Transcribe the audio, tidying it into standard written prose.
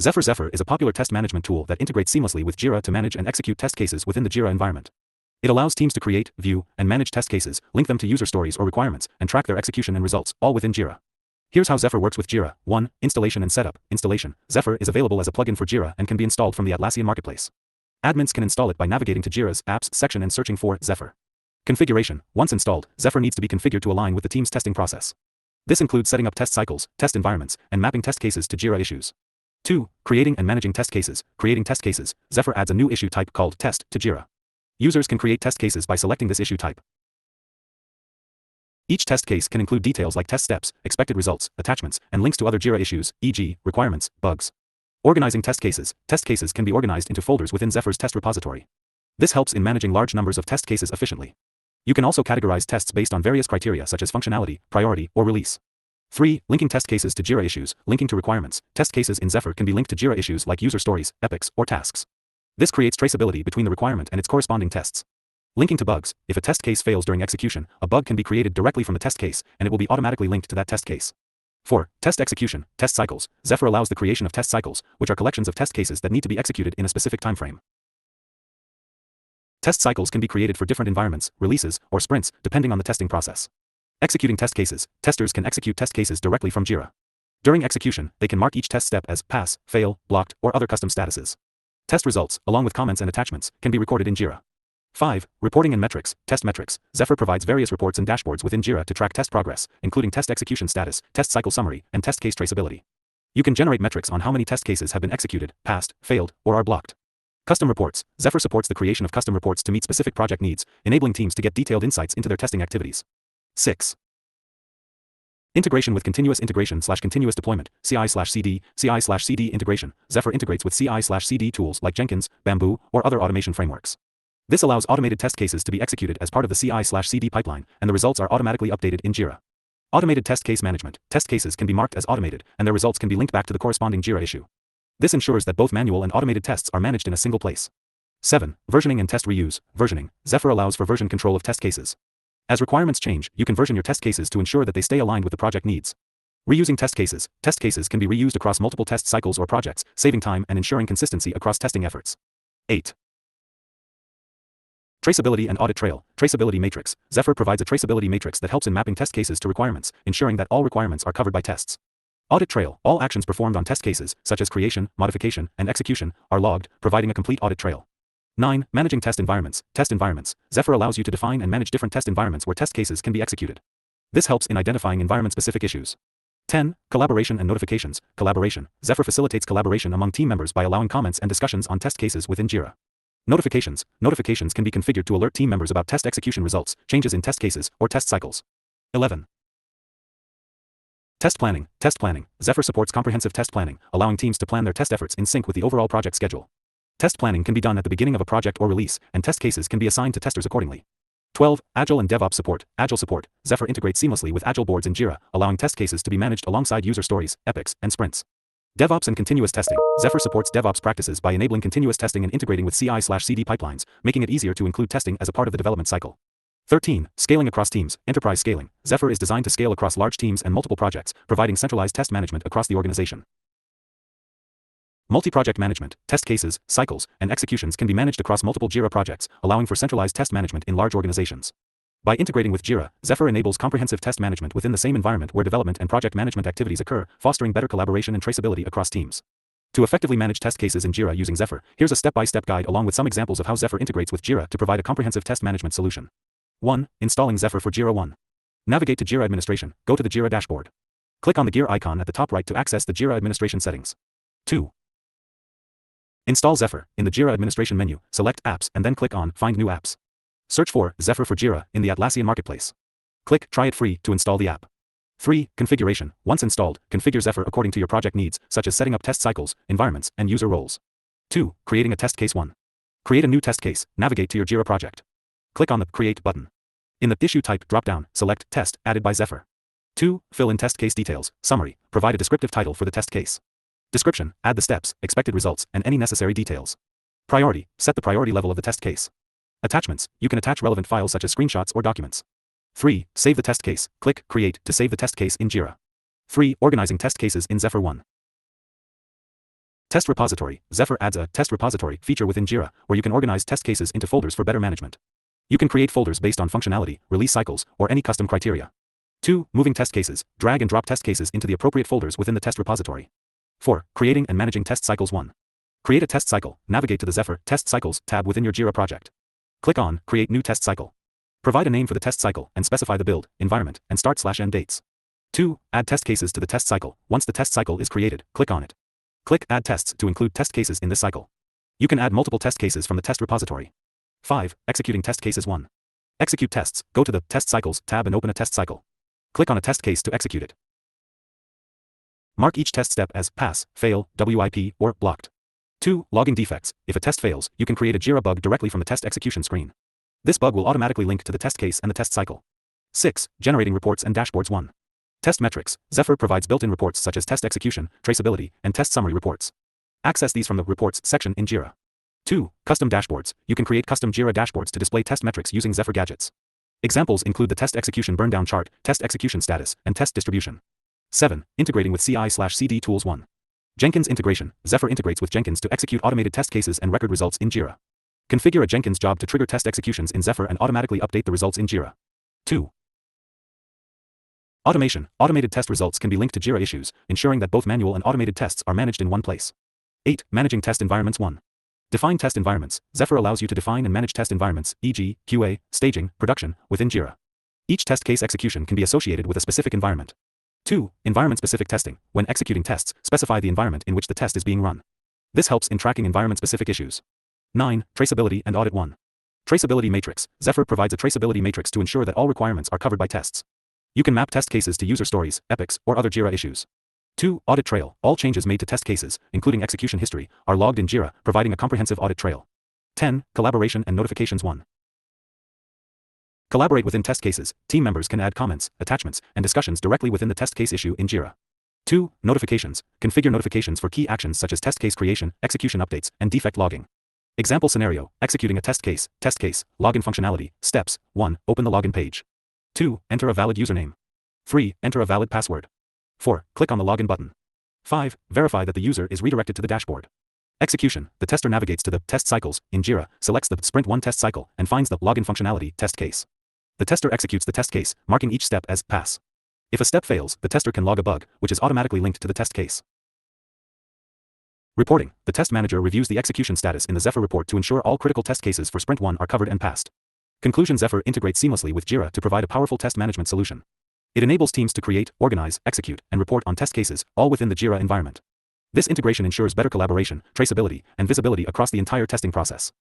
Zephyr is a popular test management tool that integrates seamlessly with Jira to manage and execute test cases within the Jira environment. It allows teams to create, view, and manage test cases, link them to user stories or requirements, and track their execution and results, all within Jira. Here's how Zephyr works with Jira. 1. Installation and setup. Installation. Zephyr is available as a plugin for Jira and can be installed from the Atlassian marketplace. Admins can install it by navigating to Jira's Apps section and searching for Zephyr. Configuration. Once installed, Zephyr needs to be configured to align with the team's testing process. This includes setting up test cycles, test environments, and mapping test cases to Jira issues. 2. Creating and managing test cases. Creating test cases. Zephyr adds a new issue type called Test to Jira. Users can create test cases by selecting this issue type. Each test case can include details like test steps, expected results, attachments, and links to other Jira issues, e.g., requirements, bugs. Organizing test cases. Test cases can be organized into folders within Zephyr's test repository. This helps in managing large numbers of test cases efficiently. You can also categorize tests based on various criteria such as functionality, priority, or release. 3. Linking test cases to Jira issues. Linking to requirements. Test cases in Zephyr can be linked to Jira issues like user stories, epics, or tasks. This creates traceability between the requirement and its corresponding tests. Linking to bugs. If a test case fails during execution, a bug can be created directly from the test case, and it will be automatically linked to that test case. 4. Test execution. Test cycles. Zephyr allows the creation of test cycles, which are collections of test cases that need to be executed in a specific timeframe. Test cycles can be created for different environments, releases, or sprints, depending on the testing process. Executing test cases. Testers can execute test cases directly from Jira. During execution, they can mark each test step as pass, fail, blocked, or other custom statuses. Test results, along with comments and attachments, can be recorded in Jira. 5. Reporting and metrics. Test metrics. Zephyr provides various reports and dashboards within Jira to track test progress, including test execution status, test cycle summary, and test case traceability. You can generate metrics on how many test cases have been executed, passed, failed, or are blocked. Custom reports. Zephyr supports the creation of custom reports to meet specific project needs, enabling teams to get detailed insights into their testing activities. 6. Integration with continuous integration/continuous deployment, CI/CD, CI/CD integration. Zephyr integrates with CI/CD tools like Jenkins, Bamboo, or other automation frameworks. This allows automated test cases to be executed as part of the CI/CD pipeline, and the results are automatically updated in Jira. Automated test case management. Test cases can be marked as automated, and their results can be linked back to the corresponding Jira issue. This ensures that both manual and automated tests are managed in a single place. 7. Versioning and test reuse. Versioning. Zephyr allows for version control of test cases. As requirements change, you can version your test cases to ensure that they stay aligned with the project needs. Reusing test cases. Test cases can be reused across multiple test cycles or projects, saving time and ensuring consistency across testing efforts. 8. Traceability and audit trail. Traceability matrix. Zephyr provides a traceability matrix that helps in mapping test cases to requirements, ensuring that all requirements are covered by tests. Audit trail. All actions performed on test cases, such as creation, modification, and execution, are logged, providing a complete audit trail. 9. Managing test environments. Test environments. Zephyr allows you to define and manage different test environments where test cases can be executed. This helps in identifying environment-specific issues. 10. Collaboration and notifications. Collaboration. Zephyr facilitates collaboration among team members by allowing comments and discussions on test cases within Jira. Notifications. Notifications can be configured to alert team members about test execution results, changes in test cases, or test cycles. 11. Test planning. Test planning. Zephyr supports comprehensive test planning, allowing teams to plan their test efforts in sync with the overall project schedule. Test planning can be done at the beginning of a project or release, and test cases can be assigned to testers accordingly. 12. Agile and DevOps support. Agile support. Zephyr integrates seamlessly with Agile boards in Jira, allowing test cases to be managed alongside user stories, epics, and sprints. DevOps and continuous testing. Zephyr supports DevOps practices by enabling continuous testing and integrating with CI/CD pipelines, making it easier to include testing as a part of the development cycle. 13. Scaling across teams. Enterprise scaling. Zephyr is designed to scale across large teams and multiple projects, providing centralized test management across the organization. Multi-project management. Test cases, cycles, and executions can be managed across multiple Jira projects, allowing for centralized test management in large organizations. By integrating with Jira, Zephyr enables comprehensive test management within the same environment where development and project management activities occur, fostering better collaboration and traceability across teams. To effectively manage test cases in Jira using Zephyr, here's a step-by-step guide along with some examples of how Zephyr integrates with Jira to provide a comprehensive test management solution. 1. Installing Zephyr for Jira. 1. Navigate to Jira Administration. Go to the Jira dashboard. Click on the gear icon at the top right to access the Jira Administration settings. 2. Install Zephyr. In the Jira Administration menu, select Apps and then click on Find New Apps. Search for Zephyr for Jira in the Atlassian Marketplace. Click Try it free to install the app. 3. Configuration. Once installed, configure Zephyr according to your project needs, such as setting up test cycles, environments, and user roles. 2. Creating a test case. 1. Create a new test case. Navigate to your Jira project. Click on the Create button. In the Issue Type drop-down, select Test, added by Zephyr. 2. Fill in test case details. Summary. Provide a descriptive title for the test case. Description. Add the steps, expected results, and any necessary details. Priority. Set the priority level of the test case. Attachments. You can attach relevant files such as screenshots or documents. 3. Save the test case. Click Create to save the test case in Jira. 3. Organizing test cases in Zephyr. 1. Test repository. Zephyr adds a test repository feature within Jira, where you can organize test cases into folders for better management. You can create folders based on functionality, release cycles, or any custom criteria. 2. Moving test cases. Drag and drop test cases into the appropriate folders within the test repository. 4. Creating and managing test cycles. 1. Create a test cycle. Navigate to the Zephyr Test Cycles tab within your Jira project. Click on Create New Test Cycle. Provide a name for the test cycle and specify the build, environment, and start/end dates. 2. Add test cases to the test cycle. Once the test cycle is created, click on it. Click Add Tests to include test cases in this cycle. You can add multiple test cases from the test repository. 5. Executing test cases. 1. Execute tests. Go to the Test Cycles tab and open a test cycle. Click on a test case to execute it. Mark each test step as pass, fail, WIP, or blocked. 2. Logging defects. If a test fails, you can create a Jira bug directly from the test execution screen. This bug will automatically link to the test case and the test cycle. 6. Generating reports and dashboards. 1. Test metrics. Zephyr provides built-in reports such as test execution, traceability, and test summary reports. Access these from the Reports section in Jira. 2. Custom dashboards. You can create custom Jira dashboards to display test metrics using Zephyr gadgets. Examples include the test execution burndown chart, test execution status, and test distribution. 7. Integrating with CI/CD tools. 1. Jenkins integration. Zephyr integrates with Jenkins to execute automated test cases and record results in Jira. Configure a Jenkins job to trigger test executions in Zephyr and automatically update the results in Jira. 2. Automation. Automated test results can be linked to Jira issues, ensuring that both manual and automated tests are managed in one place. 8. Managing test environments. 1. Define test environments. Zephyr allows you to define and manage test environments, e.g., QA, staging, production, within Jira. Each test case execution can be associated with a specific environment. 2. Environment-specific testing. When executing tests, specify the environment in which the test is being run. This helps in tracking environment-specific issues. 9. Traceability and audit. 1. Traceability matrix. Zephyr provides a traceability matrix to ensure that all requirements are covered by tests. You can map test cases to user stories, epics, or other Jira issues. 2. Audit trail. All changes made to test cases, including execution history, are logged in Jira, providing a comprehensive audit trail. 10. Collaboration and notifications. 1. Collaborate within test cases. Team members can add comments, attachments, and discussions directly within the test case issue in Jira. 2. Notifications. Configure notifications for key actions such as test case creation, execution updates, and defect logging. Example scenario, executing a test case, login functionality, steps. 1. Open the login page. 2. Enter a valid username. 3. Enter a valid password. 4. Click on the login button. 5. Verify that the user is redirected to the dashboard. Execution. The tester navigates to the test cycles in Jira, selects the Sprint 1 test cycle, and finds the login functionality test case. The tester executes the test case, marking each step as pass. If a step fails, the tester can log a bug, which is automatically linked to the test case. Reporting. The test manager reviews the execution status in the Zephyr report to ensure all critical test cases for Sprint 1 are covered and passed. Conclusion. Zephyr integrates seamlessly with Jira to provide a powerful test management solution. It enables teams to create, organize, execute, and report on test cases, all within the Jira environment. This integration ensures better collaboration, traceability, and visibility across the entire testing process.